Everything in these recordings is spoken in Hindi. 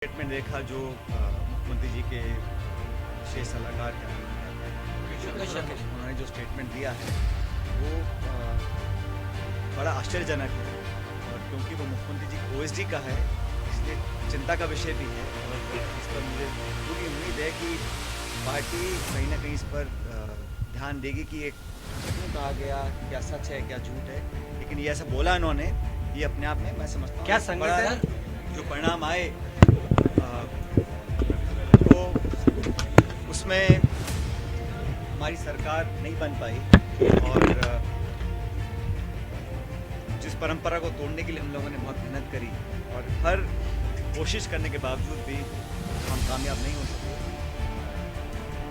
स्टेटमेंट देखा जो मुख्यमंत्री जी के विशेष सलाहकार हैं उन्होंने जो स्टेटमेंट दिया है वो बड़ा आश्चर्यजनक है। और क्योंकि वो मुख्यमंत्री जी ओएसडी का है इसलिए चिंता का विषय भी है। और इस पर मुझे पूरी उम्मीद है कि पार्टी कहीं ना कहीं इस पर ध्यान देगी कि एक क्यों कहा गया, क्या सच है क्या झूठ है। लेकिन ये ऐसा बोला इन्होंने, ये अपने आप में मैं समझता हूँ क्या संगठन जो परिणाम आए तो उसमें हमारी सरकार नहीं बन पाई। और जिस परंपरा को तोड़ने के लिए हम लोगों ने बहुत मेहनत करी और हर कोशिश करने के बावजूद भी हम कामयाब नहीं हो सके।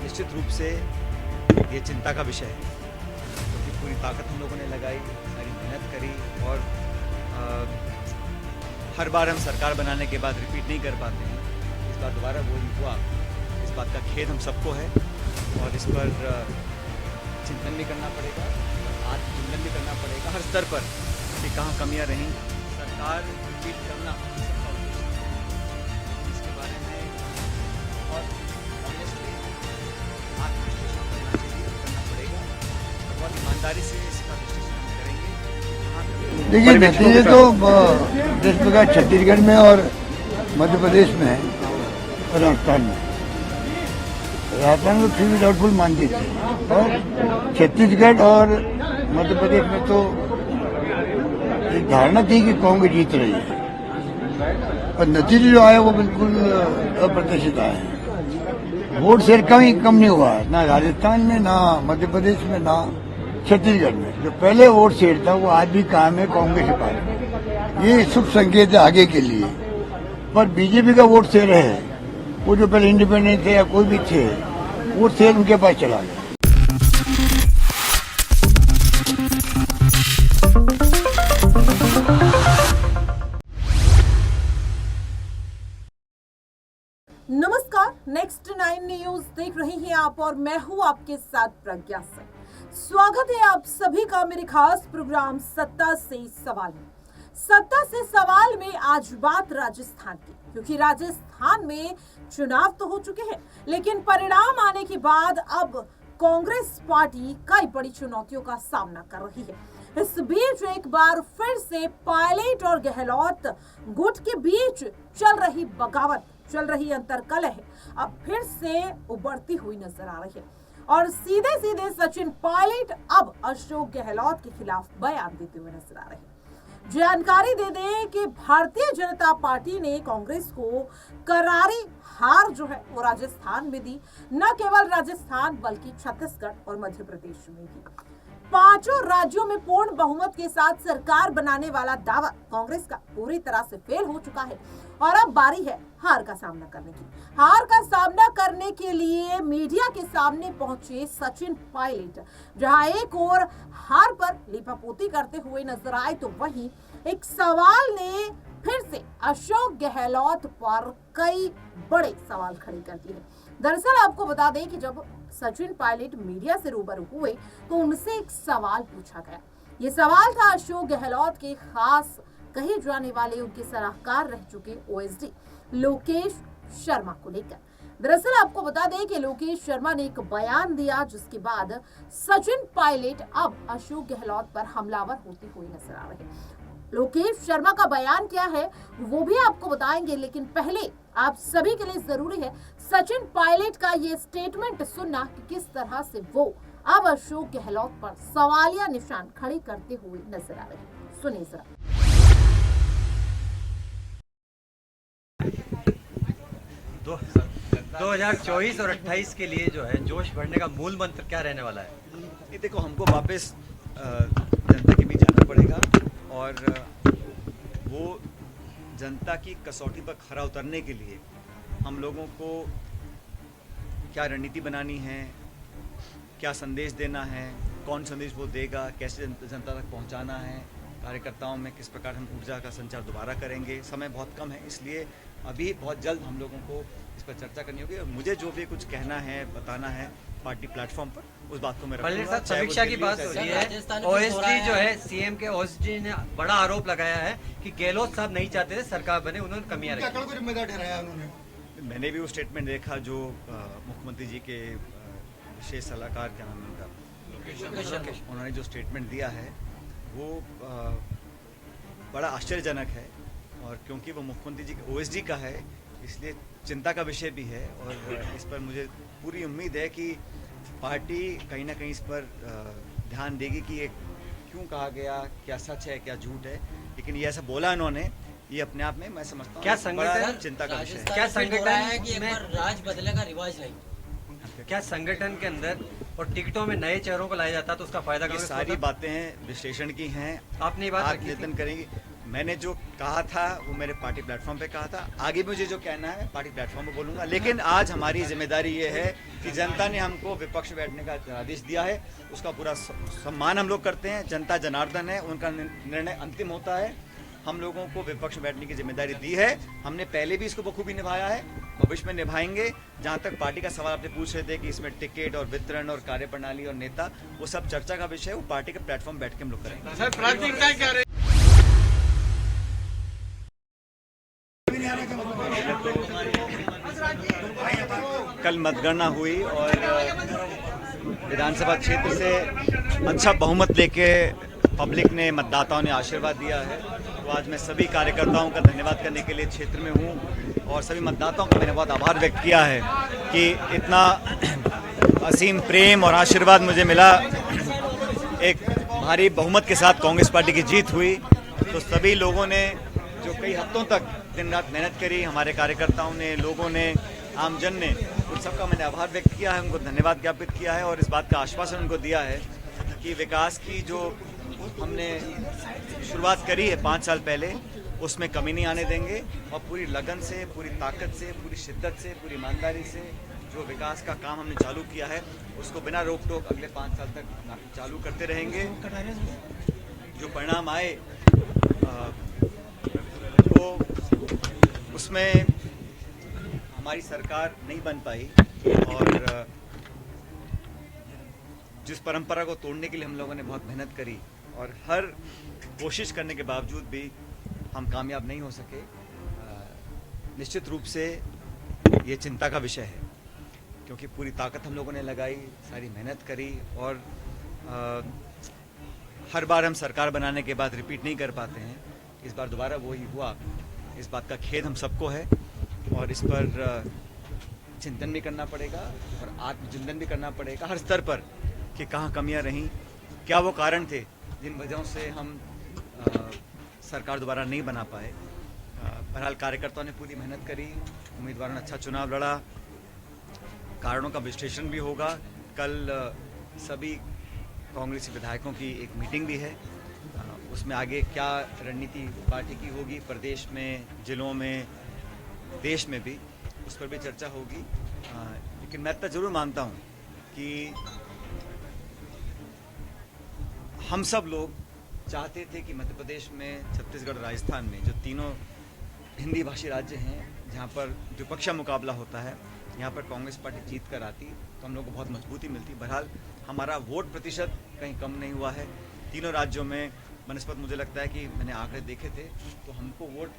निश्चित रूप से ये चिंता का विषय है क्योंकि पूरी ताकत हम लोगों ने लगाई, सारी मेहनत करी और हर बार हम सरकार बनाने के बाद रिपीट नहीं कर पाते हैं। इस बार दोबारा वो हुआ, इस बात का खेद हम सबको है और इस पर चिंतन भी करना पड़ेगा, आत्मचिंतन भी करना पड़ेगा हर स्तर पर कि कहाँ कमियां रहीं। सरकार रिपीट करना सबका उद्देश्य है, इसके बारे में और ऑनेस्टली आत्मविश्लेषण करना चाहिए, करना पड़ेगा और बहुत ईमानदारी से इसका विश्लेषण हम करेंगे। देखिए नतीजे तो जिस प्रकार छत्तीसगढ़ में और मध्य प्रदेश में है और राजस्थान में तो फिर भी डाउटफुल मानती थी और छत्तीसगढ़ और मध्य प्रदेश में तो एक धारणा थी कि कांग्रेस जीत रही है और नतीजे जो आए वो बिल्कुल अप्रत्याशित आए हैं। वोट शेयर कम नहीं हुआ है, ना राजस्थान में, ना मध्य प्रदेश में, ना छत्तीसगढ़ में। जो पहले वोट शेयर था वो आज भी कायम है कांग्रेस के पास। ये शुभ संकेत है आगे के लिए। पर बीजेपी का वोट शेयर है, वो जो पहले इंडिपेंडेंट थे या कोई भी थे, वोट शेयर उनके पास चला गया। नमस्कार, नेक्स्ट 9 न्यूज देख रहे हैं आप और मैं हूं आपके साथ प्रज्ञा सिंह। स्वागत है आप सभी का मेरे खास प्रोग्राम सत्ता से सवाल में। सत्ता से सवाल में आज बात राजस्थान की, क्योंकि राजस्थान में चुनाव तो हो चुके हैं लेकिन परिणाम आने के बाद अब कांग्रेस पार्टी कई बड़ी चुनौतियों का सामना कर रही है। इस बीच एक बार फिर से पायलट और गहलोत गुट के बीच चल रही बगावत, चल रही अंतर्कलह अब फिर से उभरती हुई नजर आ रही है और सीधे सीधे सचिन पायलट अब अशोक गहलोत के खिलाफ बयान देते हुए नजर आ रहे हैं। जानकारी दे दें कि भारतीय जनता पार्टी ने कांग्रेस को करारी हार जो है वो राजस्थान में दी। न केवल राजस्थान बल्कि छत्तीसगढ़ और मध्य प्रदेश में भी पांचों राज्यों में पूर्ण बहुमत के साथ सरकार बनाने वाला दावा कांग्रेस का पूरी तरह से फेल हो चुका है और अब बारी है हार का सामना करने की। हार का सामना करने के लिए मीडिया के सामने पहुंचे सचिन पायलट, जहां एक और हार पर लीपापोती करते हुए नजर आए तो वहीं एक सवाल ने फिर से अशोक गहलोत पर कई बड़े सवाल खड़े कर दिए। दरअसल आपको बता दें कि जब सचिन पायलट मीडिया से रूबरू हुए तो उनसे एक सवाल पूछा गया। ये सवाल था अशोक गहलोत के खास कहे जाने वाले उनके सलाहकार रह चुके ओएसडी लोकेश शर्मा को लेकर। दरअसल आपको बता दें कि लोकेश शर्मा ने एक बयान दिया जिसके बाद सचिन पायलट अब अशोक गहलोत पर हमलावर होते हुए नजर आ रहे हैं। लोकेश शर्मा का बयान क्या है वो भी आपको बताएंगे, लेकिन पहले आप सभी के लिए जरूरी है सचिन पायलट का ये स्टेटमेंट सुनना कि किस तरह से वो अब अशोक गहलोत पर सवालिया निशान खड़े करते हुए नजर आ रहे हैं। सुनिए जरा। 2024 और 28 के लिए जो है जोश बढ़ने का मूल मंत्र क्या रहने वाला है? ये देखो, हमको वापस जनता के बीच जाना पड़ेगा और वो जनता की कसौटी पर खरा उतरने के लिए हम लोगों को क्या रणनीति बनानी है, क्या संदेश देना है, कौन संदेश वो देगा, कैसे जनता तक पहुंचाना है, कार्यकर्ताओं में किस प्रकार हम ऊर्जा का संचार दोबारा करेंगे। समय बहुत कम है इसलिए अभी बहुत जल्द हम लोगों को इस पर चर्चा करनी होगी और मुझे जो भी कुछ कहना है बताना है पार्टी प्लेटफॉर्म पर उस बात को मैं पल्ले रखूंगा। साहब चाहे वो समीक्षा की दिल्ली हो, बात चाहे हो रही राजस्थान है। में कुछ हो रहा ओएसडी जो है। है सीएम के ओएसडी ने बड़ा आरोप लगाया है कि गहलोत साहब नहीं चाहते थे सरकार बने, उन्होंने कमियां रखी। को जिम्मेदार ठहराया उन्होंने। मैंने भी वो स्टेटमेंट देखा जो मुख्यमंत्री जी के विशेष सलाहकार क्या नाम है उनका, उन्होंने जो स्टेटमेंट दिया है वो बड़ा आश्चर्यजनक है और क्योंकि वो मुख्यमंत्री जी के ओएसडी का है इसलिए चिंता का विषय भी है और इस पर मुझे पूरी उम्मीद है कि पार्टी कहीं ना कहीं इस पर ध्यान देगी कि ये क्यों कहा गया, क्या सच है क्या झूठ है, लेकिन ये ऐसा बोला इन्होंने, ये अपने आप में मैं समझता हूँ क्या बड़ा संगठन- चिंता का विषय है। राजस्थान क्या में फिर हो संगठन रहा है कि एक में- बार राज बदलेगा, रिवाज नहीं। क्या संगठन के अंदर और टिकटों में नए चेहरों को लाया जाता तो उसका फायदा ये कांग्रेस को सारी होता? बातें हैं विश्लेषण की हैं, आपने ये बात आप रखी थी? निवेदन करेंगे। मैंने जो कहा था वो मेरे पार्टी प्लेटफॉर्म पे कहा था, आगे मुझे जो कहना है पार्टी प्लेटफॉर्म पे बोलूंगा, लेकिन आज हमारी जिम्मेदारी ये है कि जनता ने हमको विपक्ष बैठने का आदेश दिया है, उसका पूरा सम्मान हम लोग करते हैं। जनता जनार्दन है, उनका निर्णय अंतिम होता है। हम लोगों को विपक्ष बैठने की जिम्मेदारी दी है, हमने पहले भी इसको बखूबी निभाया है, भविष्य में निभाएंगे। जहाँ तक पार्टी का सवाल आपने पूछ रहे थे कि इसमें टिकट और वितरण और कार्यप्रणाली और नेता, वो सब चर्चा का विषय है, वो पार्टी के प्लेटफॉर्म बैठ के हम लोग करेंगे। कल मतगणना हुई और विधानसभा क्षेत्र से अच्छा बहुमत लेके पब्लिक ने, मतदाताओं ने आशीर्वाद दिया है। तो आज मैं सभी कार्यकर्ताओं का धन्यवाद करने के लिए क्षेत्र में हूँ और सभी मतदाताओं का मैंने बहुत आभार व्यक्त किया है कि इतना असीम प्रेम और आशीर्वाद मुझे मिला। एक भारी बहुमत के साथ कांग्रेस पार्टी की जीत हुई, तो सभी लोगों ने जो कई हफ्तों तक दिन रात मेहनत करी, हमारे कार्यकर्ताओं ने, लोगों ने, आमजन ने, उन सबका मैंने आभार व्यक्त किया है, उनको धन्यवाद ज्ञापित किया है और इस बात का आश्वासन उनको दिया है कि विकास की जो हमने शुरुआत करी है 5 साल पहले, उसमें कमी नहीं आने देंगे और पूरी लगन से, पूरी ताकत से, पूरी शिद्दत से, पूरी ईमानदारी से जो विकास का काम हमने चालू किया है उसको बिना रोक टोक अगले 5 साल तक चालू करते रहेंगे। जो परिणाम आए तो उसमें हमारी सरकार नहीं बन पाई और जिस परंपरा को तोड़ने के लिए हम लोगों ने बहुत मेहनत करी और हर कोशिश करने के बावजूद भी हम कामयाब नहीं हो सके, निश्चित रूप से ये चिंता का विषय है क्योंकि पूरी ताकत हम लोगों ने लगाई, सारी मेहनत करी और हर बार हम सरकार बनाने के बाद रिपीट नहीं कर पाते हैं। इस बार दोबारा वही हुआ, इस बात का खेद हम सबको है और इस पर चिंतन भी करना पड़ेगा और आत्मचिंतन भी करना पड़ेगा हर स्तर पर कि कहाँ कमियां रहीं, क्या वो कारण थे जिन वजहों से हम सरकार दोबारा नहीं बना पाए। बहरहाल कार्यकर्ताओं ने पूरी मेहनत करी, उम्मीदवारों ने अच्छा चुनाव लड़ा, कारणों का विश्लेषण भी होगा। कल सभी कांग्रेसी विधायकों की एक मीटिंग भी है, उसमें आगे क्या रणनीति पार्टी की होगी, प्रदेश में, जिलों में, देश में भी, उस पर भी चर्चा होगी। लेकिन मैं तो जरूर मानता हूँ कि हम सब लोग चाहते थे कि मध्य प्रदेश में, छत्तीसगढ़, राजस्थान में जो तीनों हिंदी भाषी राज्य हैं जहाँ पर द्विपक्षीय मुकाबला होता है, यहाँ पर कांग्रेस पार्टी जीत कर आती तो हम लोग को बहुत मजबूती मिलती। बहरहाल हमारा वोट प्रतिशत कहीं कम नहीं हुआ है तीनों राज्यों में। बनस्पत मुझे लगता है कि मैंने आंकड़े देखे थे तो हमको वोट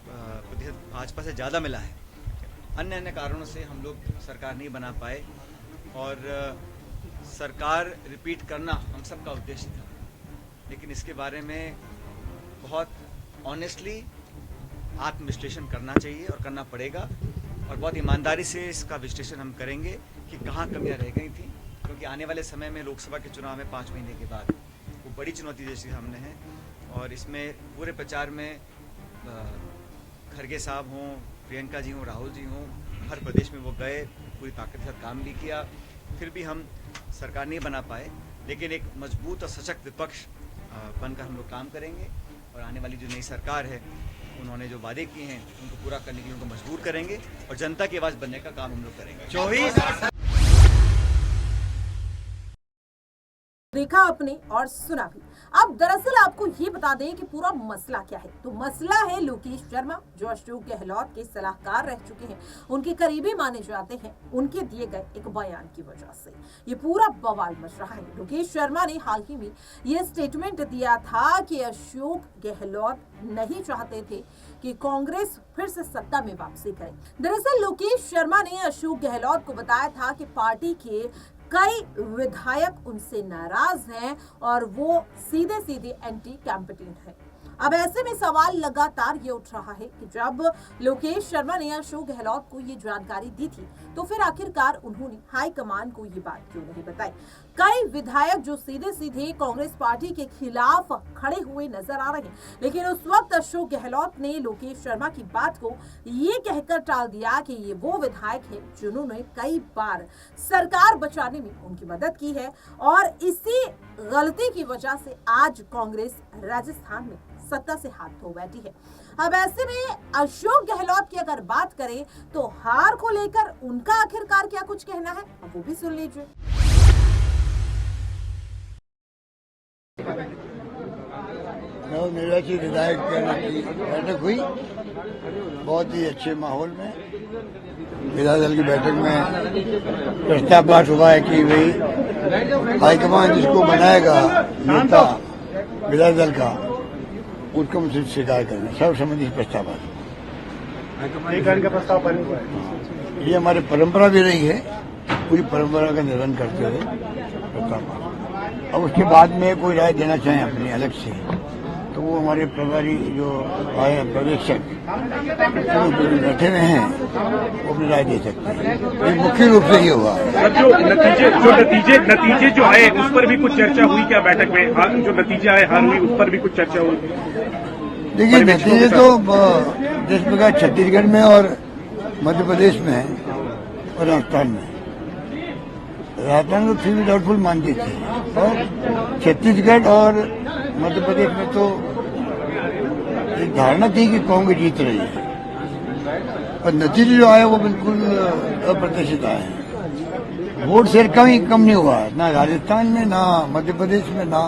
प्रतिशत भाजपा से ज़्यादा मिला है। अन्य कारणों से हम लोग सरकार नहीं बना पाए और सरकार रिपीट करना हम सबका उद्देश्य था, लेकिन इसके बारे में बहुत ऑनेस्टली आत्मविश्लेषण करना चाहिए और करना पड़ेगा और बहुत ईमानदारी से इसका विश्लेषण हम करेंगे कि कहाँ कमियाँ रह गई थी, क्योंकि आने वाले समय में लोकसभा के चुनाव में 5 महीने के बाद वो बड़ी चुनौती जैसी सामने है और इसमें पूरे प्रचार में खड़गे साहब हों, प्रियंका जी हों, राहुल जी हों, हर प्रदेश में वो गए, पूरी ताकत के साथ काम भी किया, फिर भी हम सरकार नहीं बना पाए। लेकिन एक मजबूत और सशक्त विपक्ष बनकर हम लोग काम करेंगे और आने वाली जो नई सरकार है उन्होंने जो वादे किए हैं उनको पूरा करने के लिए उनको मजबूर करेंगे और जनता की आवाज़ बनने का काम हम लोग करेंगे। 24 देखा आपने और सुना भी। अब दरअसल आपको ये बता दें कि पूरा मसला क्या है। तो मसला है लोकेश शर्मा, जो अशोक गहलोत के सलाहकार रह चुके हैं, उनके करीबी माने जाते हैं। उनके दिए गए एक बयान की वजह से ये पूरा बवाल मच रहा है। लोकेश शर्मा ने हाल ही में ये स्टेटमेंट दिया था कि अशोक गहलोत नहीं चाहते थे कि कांग्रेस फिर से सत्ता में वापसी करे। दरअसल लोकेश शर्मा ने अशोक गहलोत को बताया था कि पार्टी के कई विधायक उनसे नाराज हैं और वो सीधे सीधे एंटी कैंपेटेंट हैं। अब ऐसे में सवाल लगातार ये उठ रहा है कि जब लोकेश शर्मा ने अशोक गहलोत को ये जानकारी दी थी तो फिर आखिरकार उन्होंने हाईकमान को ये बात क्यों नहीं बताई। कई विधायक जो सीधे सीधे कांग्रेस पार्टी के खिलाफ खड़े हुए नजर आ रहे हैं, लेकिन उस वक्त अशोक गहलोत ने लोकेश शर्मा की बात को ये कहकर टाल दिया कि ये वो विधायक है जिन्होंने कई बार सरकार बचाने में उनकी मदद की है और इसी गलती की वजह से आज कांग्रेस राजस्थान में सत्ता से हाथ धो बैठी है। अब ऐसे में अशोक गहलोत की अगर बात करें तो हार को लेकर उनका आखिरकार क्या कुछ कहना है, अब वो भी सुन लीजिए। नवनिर्वाचित विधायक की बैठक हुई बहुत ही अच्छे माहौल में। विधायक दल की बैठक में प्रस्ताव पास हुआ है कि भाई हाईकमान जिसको बनाएगा नेता विधायक दल का, उसको मुझसे स्वीकार करना, सर्वसम्मति प्रस्ताव पास हुआ। ये हमारी परंपरा भी रही है, पूरी परंपरा का निर्वहन करते हुए प्रस्ताव पास। अब उसके बाद में कोई राय देना चाहे अपनी अलग से, तो वो हमारे प्रभारी जो आए पर्यवेक्षक बैठे हुए हैं वो अपनी राय दे सकते हैं। ये मुख्य रूप से ये हुआ। नतीजे जो आए उस पर भी कुछ चर्चा हुई क्या बैठक में? जो नतीजे आए हार हुई उस पर भी कुछ चर्चा हुई? देखिए, नतीजे तो जिस प्रकार छत्तीसगढ़ में और मध्य प्रदेश में और राजस्थान में तो फिर भी डाउटफुल मानती थी, और छत्तीसगढ़ और मध्य प्रदेश में तो एक धारणा थी कि कांग्रेस जीत रही है, और नतीजे जो आए वो बिल्कुल अप्रत्याशित आए हैं। वोट शेयर कम नहीं हुआ है, ना राजस्थान में, ना मध्य प्रदेश में, ना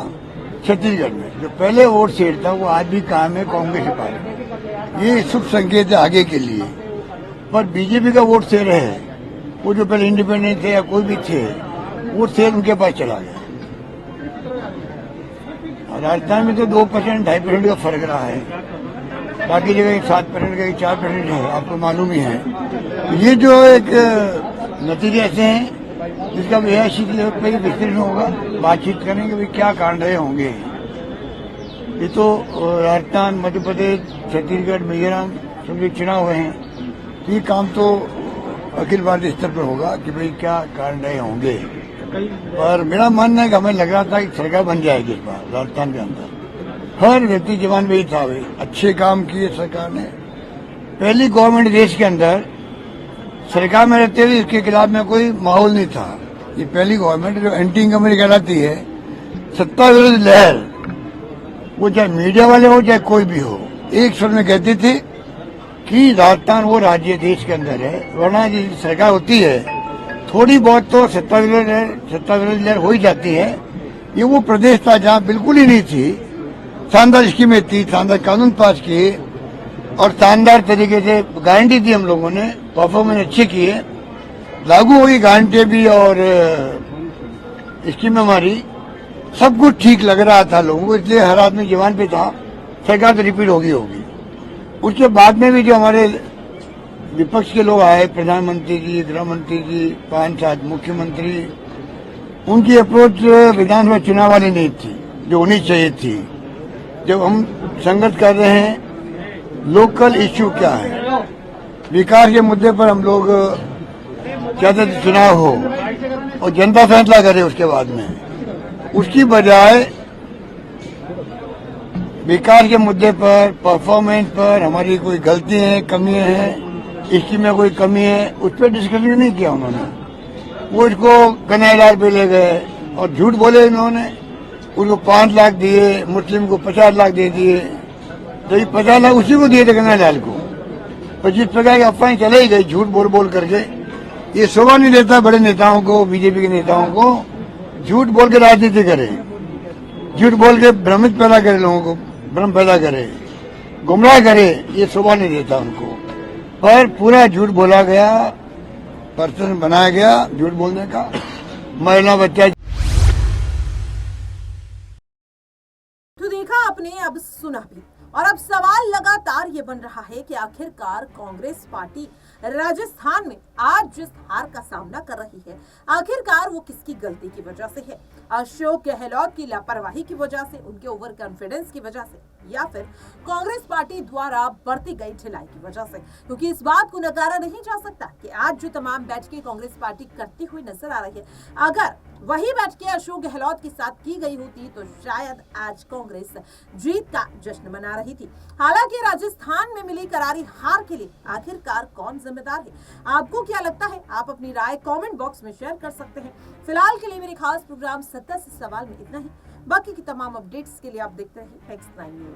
छत्तीसगढ़ में। जो पहले वोट शेयर था वो आज भी कायम है कांग्रेस पार्टी। ये शुभ संकेत है आगे के लिए। पर बीजेपी का वोट शेयर है, वो जो पहले इंडिपेंडेंट थे या कोई भी थे, वोट शेयर उनके पास चला गया। राजस्थान में तो 2%, 2.5% का फर्क रहा है, बाकी जगह 7% का 4% है, आपको मालूम ही है। ये जो एक नतीजे ऐसे हैं जिसका विधायक लेवल पर विश्लेषण होगा, बातचीत करेंगे भाई क्या कारण रहे होंगे। ये तो राजस्थान, मध्य प्रदेश, छत्तीसगढ़, मिजोरम सभी चुनाव हुए हैं, तो ये काम तो अखिल भारतीय स्तर पर होगा कि भाई क्या कारण रहे होंगे। पर मेरा मानना है कि हमें लग रहा था कि सरकार बन जाएगी इस बार राजस्थान के अंदर। हर व्यक्ति जवान में ही था भाई, अच्छे काम किए सरकार ने। पहली गवर्नमेंट देश के अंदर सरकार में रहते हुए इसके खिलाफ में कोई माहौल नहीं था। ये पहली गवर्नमेंट जो एंटी इनकम्बेंसी कहलाती है, सत्ता विरोधी लहर, वो चाहे मीडिया वाले हो चाहे कोई भी हो, एक स्वर में कहती थी कि राजस्थान वो राज्य देश के अंदर है, वरना जो सरकार होती है थोड़ी बहुत तो सत्ता विरोधी लहर हो ही जाती है। ये वो प्रदेश था जहाँ बिल्कुल ही नहीं थी। शानदार स्कीमें थी, शानदार कानून पास किए और शानदार तरीके से गारंटी दी हम लोगों ने, परफॉर्मेंस अच्छे किए, लागू हुई गारंटी भी और स्कीमें हमारी, सब कुछ ठीक लग रहा था लोगों को, इसलिए हर आदमी जवान पे था सरकार तो रिपीट होगी। उसके बाद में भी जो हमारे विपक्ष के लोग आए, प्रधानमंत्री जी, गृह मंत्री जी, 5-7 मुख्यमंत्री, उनकी अप्रोच विधानसभा चुनाव वाली नहीं थी जो होनी चाहिए थी। जब हम संघर्ष कर रहे हैं, लोकल इश्यू क्या है, विकास के मुद्दे पर हम लोग चाहते थे चुनाव हो और जनता फैसला करे उसके बाद में, उसकी बजाय विकास के मुद्दे पर, परफॉर्मेंस पर, हमारी कोई गलतियां हैं, कमियां हैं, इसकी में कोई कमी है, उस पर डिस्कशन नहीं किया उन्होंने। वो इसको कन्हैयालाल पे ले गए और झूठ बोले इन्होंने, उसको 5 लाख दिए, मुस्लिम को 50 लाख दे दिए, तो ये 50 लाख उसी को दिए थे कन्हैयालाल को। तो जिस प्रकार की अफवाहें चले ही गई झूठ बोल बोल करके, ये शोभा नहीं देता बड़े नेताओं को, बीजेपी के नेताओं को, झूठ बोल के राजनीति करे, झूठ बोल के भ्रमित पैदा करे, लोगों को भ्रम पैदा करे, गुमराह करे, ये शोभा नहीं देता उनको। पर पूरा झूठ बोला गया, पर्सन बनाया गया झूठ बोलने का, महिला बच्चा। तो देखा आपने, अब सुना भी, और अब सवाल लगातार ये बन रहा है कि आखिरकार कांग्रेस पार्टी राजस्थान में आज जिस हार का सामना कर रही है, आखिरकार वो किसकी गलती की वजह से है? अशोक गहलोत की लापरवाही की वजह से, उनके ओवर कॉन्फिडेंस की वजह से, या फिर कांग्रेस पार्टी द्वारा बरती गई ढिलाई की वजह से? क्योंकि इस बात को नकारा नहीं जा सकता कि आज जो तमाम बैठकें कांग्रेस पार्टी करती हुई नजर आ रही है, अगर वही बैठकें अशोक गहलोत के साथ की गई होती तो शायद आज कांग्रेस जीत का जश्न मना रही थी। हालांकि राजस्थान में मिली करारी हार के लिए आखिरकार कौन जिम्मेदार है? आपको क्या लगता है? आप अपनी राय कमेंट बॉक्स में शेयर कर सकते हैं। फिलहाल के लिए मेरे खास प्रोग्राम सत्ता से सवाल में इतना ही। बाकी की तमाम अपडेट्स के लिए आप देखते रहिए नेक्स्ट 9 न्यूज।